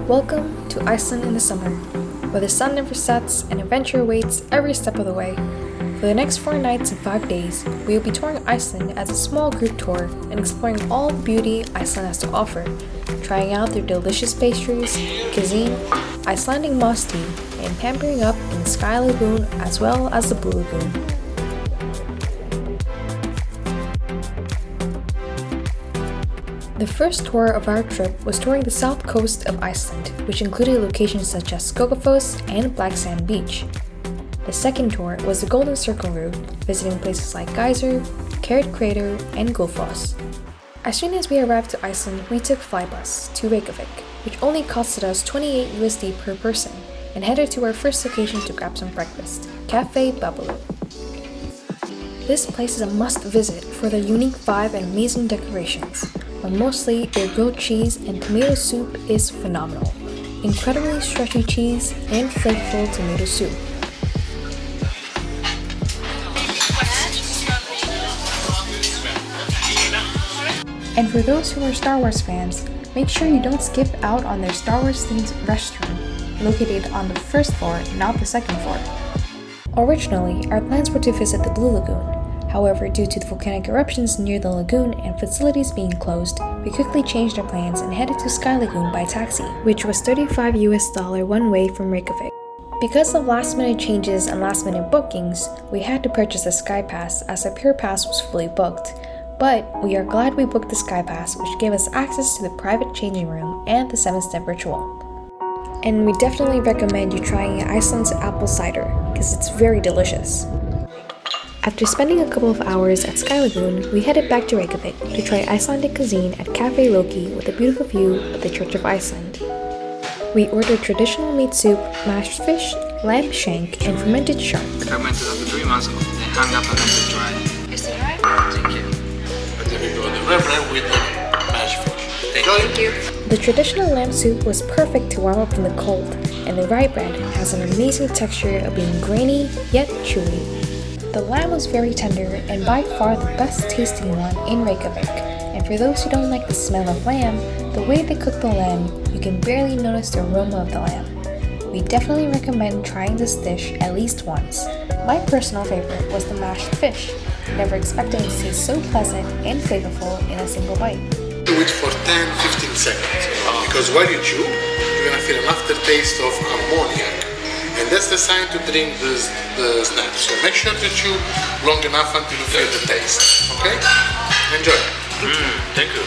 Welcome to Iceland in the summer, where the sun never sets and adventure awaits every step of the way. For the next 4 nights and 5 days, we will be touring Iceland as a small group tour and exploring all the beauty Iceland has to offer, trying out their delicious pastries, cuisine, Icelandic moss tea, and pampering up in the Sky Lagoon as well as the Blue Lagoon. The first tour of our trip was touring the south coast of Iceland, which included locations such as Skogafoss and Black Sand Beach. The second tour was the Golden Circle route, visiting places like Geysers, Carrot Crater, and Gullfoss. As soon as we arrived to Iceland, we took Flybus to Reykjavik, which only costed us $28 USD per person, and headed to our first location to grab some breakfast, Cafe Babalu. This place is a must-visit for their unique vibe and amazing decorations, but mostly their grilled cheese and tomato soup is phenomenal. Incredibly stretchy cheese and flavorful tomato soup. And for those who are Star Wars fans, make sure you don't skip out on their Star Wars themed restaurant, located on the first floor, not the second floor. Originally, our plans were to visit the Blue Lagoon. However, due to the volcanic eruptions near the lagoon and facilities being closed, we quickly changed our plans and headed to Sky Lagoon by taxi, which was $35 US one way from Reykjavik. Because of last-minute changes and last-minute bookings, we had to purchase a Sky Pass as our Pure Pass was fully booked. But we are glad we booked the Sky Pass, which gave us access to the private changing room and the 7-step ritual. And we definitely recommend you trying Iceland's apple cider, because it's very delicious. After spending a couple of hours at Sky Lagoon, we headed back to Reykjavik to try Icelandic cuisine at Cafe Loki with a beautiful view of the Church of Iceland. We ordered traditional meat soup, mashed fish, lamb shank, and fermented shark. Fermented after 3 months, they hung up and let it dry. Is that right? Thank you. And then we go the red bread with the mashed fish. Thank you. The traditional lamb soup was perfect to warm up from the cold, and the rye bread has an amazing texture of being grainy yet chewy. The lamb was very tender and by far the best tasting one in Reykjavik. And for those who don't like the smell of lamb, the way they cook the lamb, you can barely notice the aroma of the lamb. We definitely recommend trying this dish at least once. My personal favorite was the mashed fish, never expecting to taste so pleasant and flavorful in a single bite. Do it for 10-15 seconds, because while you chew, you're gonna feel an aftertaste of ammonia. And that's the sign to drink the snack. So make sure to chew long enough until you feel the taste. Okay? Enjoy. Thank you.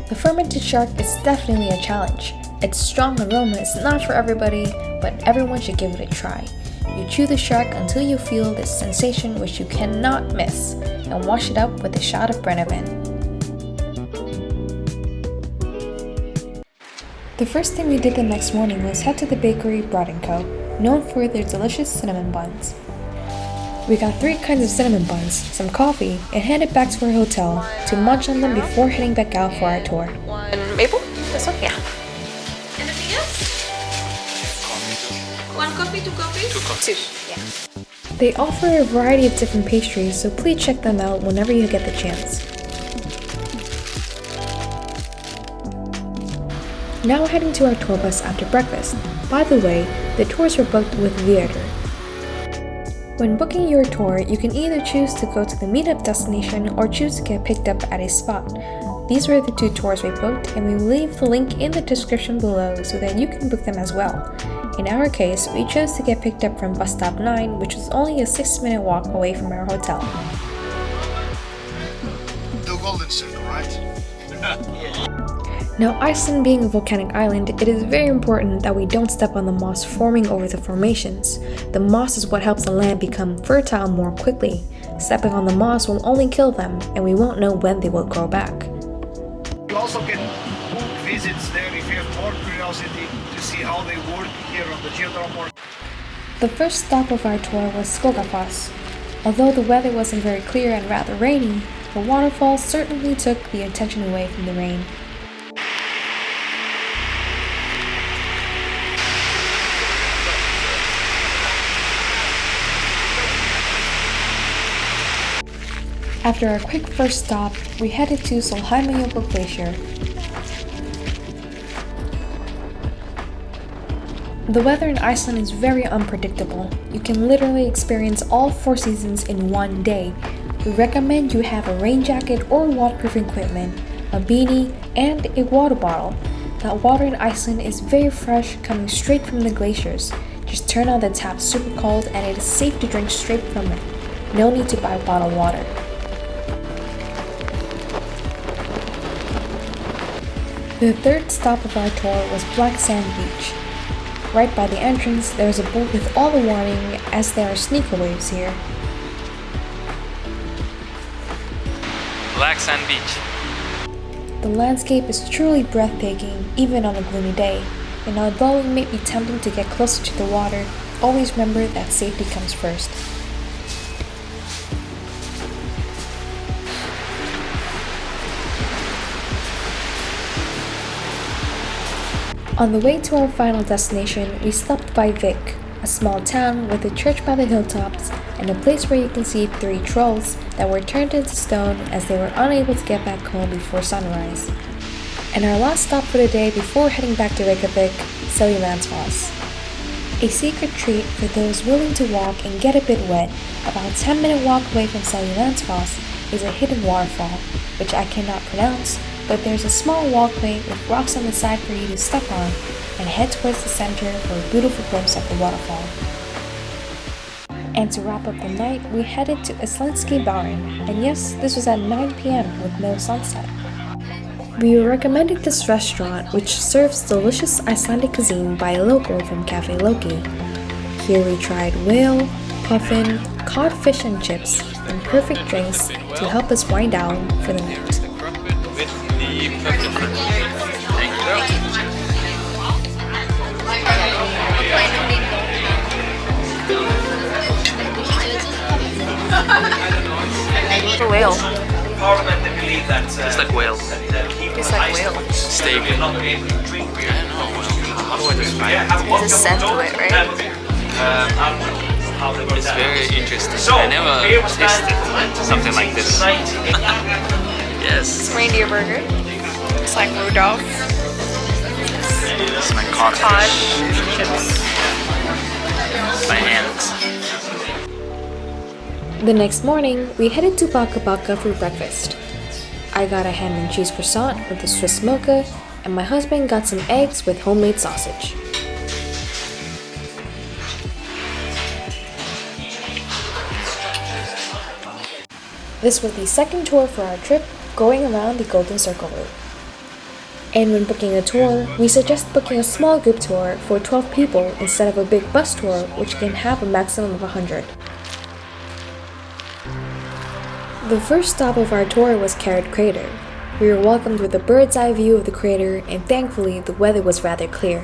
The fermented shark is definitely a challenge. Its strong aroma is not for everybody, but everyone should give it a try. You chew the shark until you feel this sensation which you cannot miss, and wash it up with a shot of Brennivin. The first thing we did the next morning was head to the bakery Brod & Co., known for their delicious cinnamon buns. We got 3 kinds of cinnamon buns, some coffee, and headed back to our hotel to munch on them before heading back out for our tour. One maple? This one? Yeah. Anything else? 1 coffee, 2 coffees? 2 coffees. 2, yeah. They offer a variety of different pastries, so please check them out whenever you get the chance. Now heading to our tour bus after breakfast. By the way, the tours were booked with Viator. When booking your tour, you can either choose to go to the meetup destination or choose to get picked up at a spot. These were the 2 tours we booked, and we will leave the link in the description below so that you can book them as well. In our case, we chose to get picked up from bus stop 9, which was only a 6-minute walk away from our hotel. The Golden Circle, right? Now, Iceland being a volcanic island, it is very important that we don't step on the moss forming over the formations. The moss is what helps the land become fertile more quickly. Stepping on the moss will only kill them, and we won't know when they will grow back. You also can book visits there if you have more curiosity to see how they work here on the geothermal. The first stop of our tour was Skogafoss. Although the weather wasn't very clear and rather rainy, the waterfall certainly took the attention away from the rain. After our quick first stop, we headed to Solheimajökull Glacier. The weather in Iceland is very unpredictable. You can literally experience all 4 seasons in one day. We recommend you have a rain jacket or waterproof equipment, a beanie, and a water bottle. That water in Iceland is very fresh, coming straight from the glaciers. Just turn on the tap super cold and it is safe to drink straight from it. No need to buy bottled water. The third stop of our tour was Black Sand Beach. Right by the entrance, there is a board with all the warning as there are sneaker waves here. Black Sand Beach. The landscape is truly breathtaking, even on a gloomy day. And although it may be tempting to get closer to the water, always remember that safety comes first. On the way to our final destination, we stopped by Vik, a small town with a church by the hilltops and a place where you can see 3 trolls that were turned into stone as they were unable to get back home before sunrise. And our last stop for the day before heading back to Reykjavik, Seljalandsfoss. A secret treat for those willing to walk and get a bit wet. About a 10-minute walk away from Seljalandsfoss is a hidden waterfall, which I cannot pronounce, but there's a small walkway with rocks on the side for you to step on, and head towards the center for a beautiful glimpse of the waterfall. And to wrap up the night, we headed to Icelandski Baren, and yes, this was at 9 p.m. with no sunset. We were recommended this restaurant, which serves delicious Icelandic cuisine by a local from Cafe Loki. Here we tried whale, puffin, cod fish and chips, and perfect drinks to help us wind down for the night. The whale. It's like whale. It's like whale. Steak. I don't know. How do I describe it? There's a scent to it, right? It's very interesting. I never tasted something like this. Yes. It's reindeer burger. It's like Rudolph. It's my cod Chips. My hands. The next morning, we headed to Baka Baka for breakfast. I got a ham and cheese croissant with a Swiss mocha, and my husband got some eggs with homemade sausage. This was the second tour for our trip, going around the Golden Circle route. And when booking a tour, we suggest booking a small group tour for 12 people instead of a big bus tour, which can have a maximum of 100. The first stop of our tour was Carrot Crater. We were welcomed with a bird's eye view of the crater, and thankfully the weather was rather clear.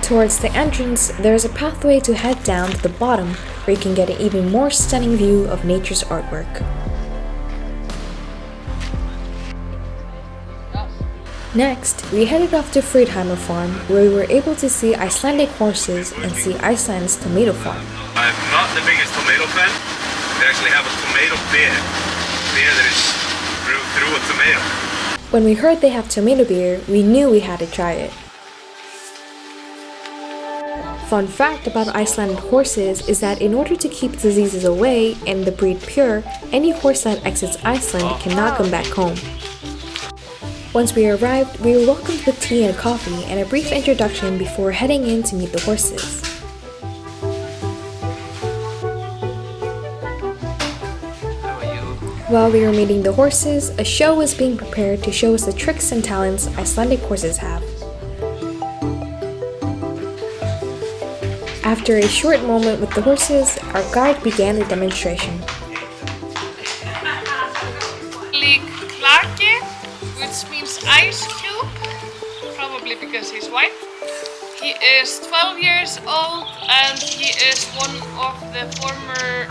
Towards the entrance, there is a pathway to head down to the bottom where you can get an even more stunning view of nature's artwork. Next, we headed off to Fridheimer Farm, where we were able to see Icelandic horses and see Iceland's tomato farm. I'm not the biggest tomato fan. They actually have a tomato beer. Beer that is brewed through a tomato. When we heard they have tomato beer, we knew we had to try it. Fun fact about Icelandic horses is that in order to keep diseases away and the breed pure, any horse that exits Iceland cannot come back home. Once we arrived, we were welcomed with tea and coffee and a brief introduction before heading in to meet the horses. While we were meeting the horses, a show was being prepared to show us the tricks and talents Icelandic horses have. After a short moment with the horses, our guide began the demonstration. Klake, which means ice cube, probably because he's white. He is 12 years old and he is one of the former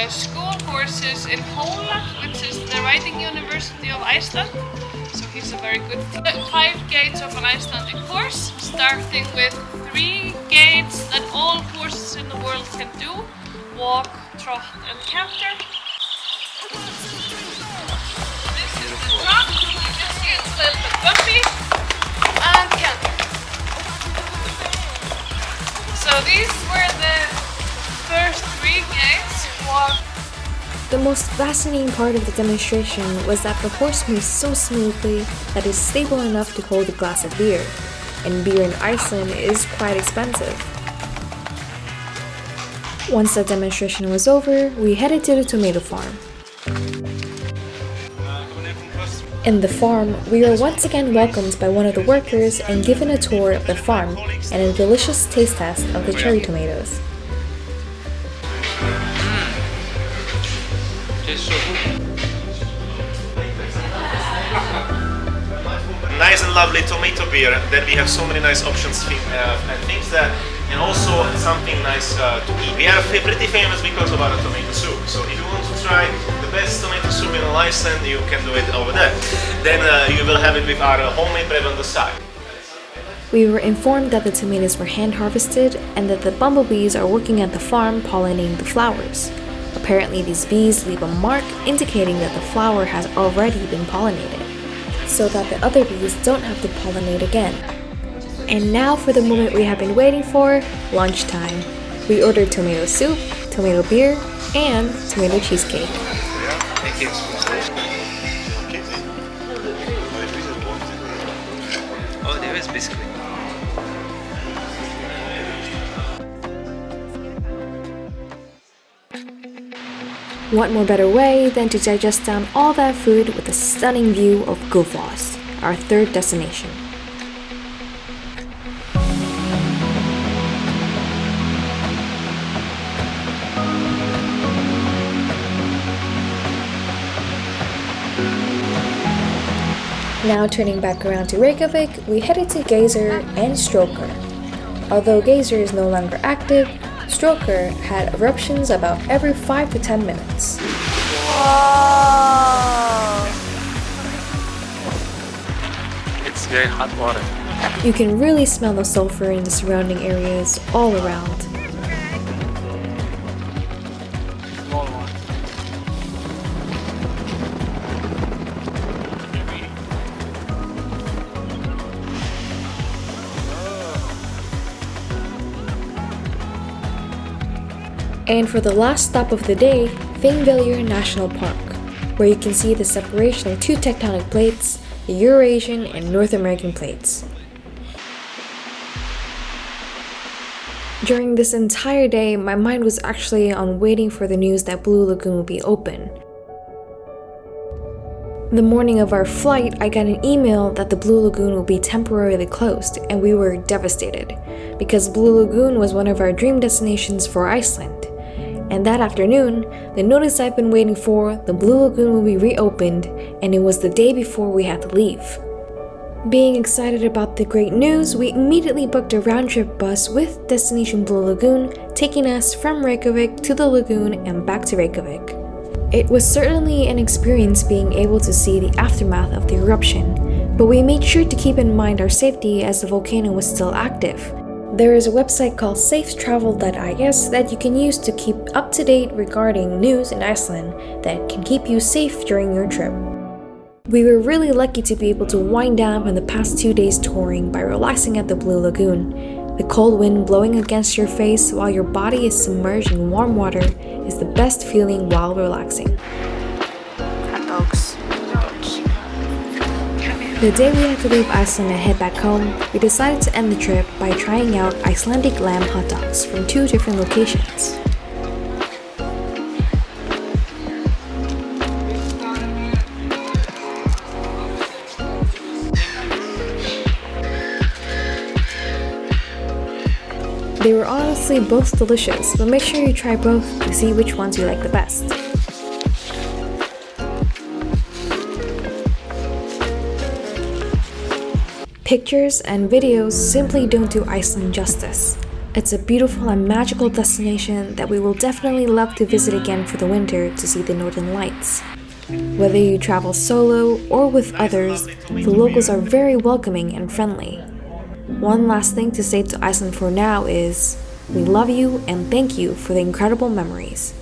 school horses in Hólar, which is the riding university of Iceland. So he's a very good 5 gaits of an Icelandic horse, starting with 3 gaits that all horses in the world can do. walk, trot, and canter. This is the trot. You can see it's a little bit bumpy. And canter. So these were the first 3 gates. Walk. The most fascinating part of the demonstration was that the horse moves so smoothly that it's stable enough to hold a glass of beer, and beer in Iceland is quite expensive. Once the demonstration was over, we headed to the tomato farm. In the farm, we were once again welcomed by one of the workers and given a tour of the farm and a delicious taste test of the cherry tomatoes. Nice and lovely tomato beer. Then we have so many nice options and things that, and also something nice to eat. We are pretty famous because of our tomato soup. So if you want to try the best tomato soup in Iceland, you can do it over there. Then you will have it with our homemade bread on the side. We were informed that the tomatoes were hand harvested and that the bumblebees are working at the farm pollinating the flowers. Apparently these bees leave a mark indicating that the flower has already been pollinated, so that the other bees don't have to pollinate again. And now for the moment we have been waiting for, lunchtime. We ordered tomato soup, tomato beer, and tomato cheesecake. Oh, there is biscuit. What more better way than to digest down all that food with a stunning view of Gullfoss, our third destination. Now turning back around to Reykjavik, we headed to Geyser and Stroker. Although Geyser is no longer active, Stroker had eruptions about every 5 to 10 minutes. It's very hot water. You can really smell the sulfur in the surrounding areas all around. And for the last stop of the day, Thingvellir National Park, where you can see the separation of 2 tectonic plates, the Eurasian and North American plates. During this entire day, my mind was actually on waiting for the news that Blue Lagoon would be open. The morning of our flight, I got an email that the Blue Lagoon will be temporarily closed, and we were devastated, because Blue Lagoon was one of our dream destinations for Iceland. And that afternoon, the notice I've been waiting for, the Blue Lagoon will be reopened, and it was the day before we had to leave. Being excited about the great news, we immediately booked a round-trip bus with destination Blue Lagoon, taking us from Reykjavik to the lagoon and back to Reykjavik. It was certainly an experience being able to see the aftermath of the eruption, but we made sure to keep in mind our safety as the volcano was still active. There is a website called safetravel.is that you can use to keep up to date regarding news in Iceland that can keep you safe during your trip. We were really lucky to be able to wind down from the past 2 days touring by relaxing at the Blue Lagoon. The cold wind blowing against your face while your body is submerged in warm water is the best feeling while relaxing. Hot dogs. The day we had to leave Iceland and head back home, we decided to end the trip by trying out Icelandic lamb hot dogs from 2 different locations. They were honestly both delicious, but make sure you try both to see which ones you like the best. Pictures and videos simply don't do Iceland justice. It's a beautiful and magical destination that we will definitely love to visit again for the winter to see the Northern Lights. Whether you travel solo or with others, the locals are very welcoming and friendly. One last thing to say to Iceland for now is, We love you and thank you for the incredible memories.